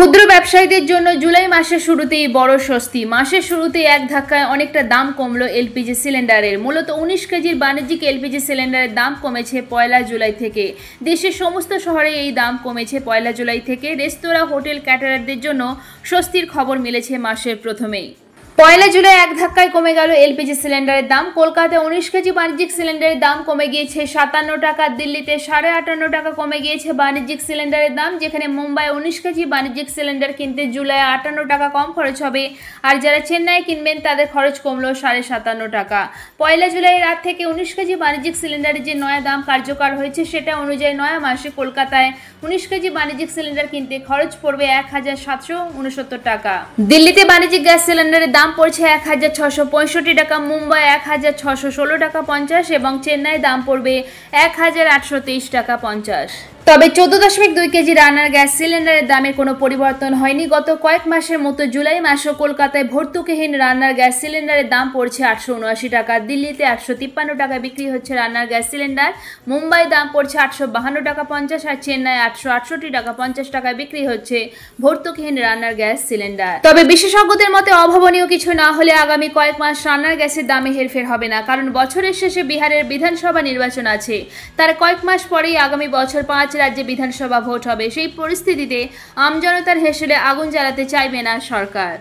ক্ষুদ্র ব্যবসায়ীদের জন্য জুলাই মাসের শুরুতেই বড় স্বস্তি। মাসের শুরুতেই এক ধাক্কায় অনেকটা দাম কমলো এলপিজি সিলিন্ডারের। মূলত 19 কেজির বাণিজ্যিক এলপিজি সিলিন্ডারের দাম কমেছে 1 জুলাই থেকে। দেশের সমস্ত শহরে এই দাম কমেছে 1 জুলাই থেকে। রেস্তোরাঁ, হোটেল, ক্যাটারারদের জন্য স্বস্তির খবর মিলেছে মাসের প্রথমেই। 1 জুলাই এক ধাক্কায় কমে গেল এলপিজি সিলিন্ডারের দাম। কলকাতায় 19 কেজি বাণিজ্যিক সিলিন্ডারের দাম কমে গিয়েছে 57 টাকা। দিল্লিতে 58.5 টাকা কমে গিয়েছে বাণিজ্যিক সিলিন্ডারের দাম, যেখানে মুম্বাই 19 কেজি বাণিজ্যিক সিলিন্ডার কিনতে জুলাই 58 টাকা কম খরচ হবে। আর যারা চেন্নাই কিনবেন তাদের খরচ কমলো 57.5 টাকা। 1 জুলাই রাত থেকে 19 কেজি বাণিজ্যিক সিলিন্ডারের যে নয়া দাম কার্যকর হয়েছে, সেটা অনুযায়ী নয়া মাসে কলকাতায় 19 কেজি বাণিজ্যিক সিলিন্ডার কিনতে খরচ পড়বে 1769 টাকা। দিল্লিতে বাণিজ্যিক গ্যাস সিলিন্ডারের দাম পড়ছে 1665 টাকা, মুম্বাই 1616 টাকা 50 এবং চেন্নাই দাম পড়বে 1823 টাকা 50। তবে 14.2 কেজি রান্নার গ্যাস সিলিন্ডারের দামের কোনো পরিবর্তন হয়নি। গত কয়েক মাসের মতো জুলাই মাসেও কলকাতায় ভর্তুকিহীন রান্নার গ্যাস সিলিন্ডারের দাম পড়ছে 879 টাকা। দিল্লিতে 153 টাকা বিক্রি হচ্ছে রান্নার গ্যাস সিলিন্ডার, মুম্বাই দাম পড়ছে 852 টাকা 50 আর চেন্নাই 868 টাকা 50 টাকায় বিক্রি হচ্ছে ভর্তুকিহীন রান্নার গ্যাস সিলিন্ডার। তবে বিশেষজ্ঞদের মতে অভাবনীয় কিছু না হলে আগামী কয়েক মাস রান্নার গ্যাসের দামে হেরফের হবে না, কারণ বছরের শেষে বিহারের বিধানসভা নির্বাচন আছে। তার কয়েক মাস পরেই আগামী বছর 5 রাজ্যে বিধানসভা ভোট হবে। সেই পরিস্থিতিতে আমজনতার হেসেলে আগুন জ্বালাতে চাইবে না সরকার।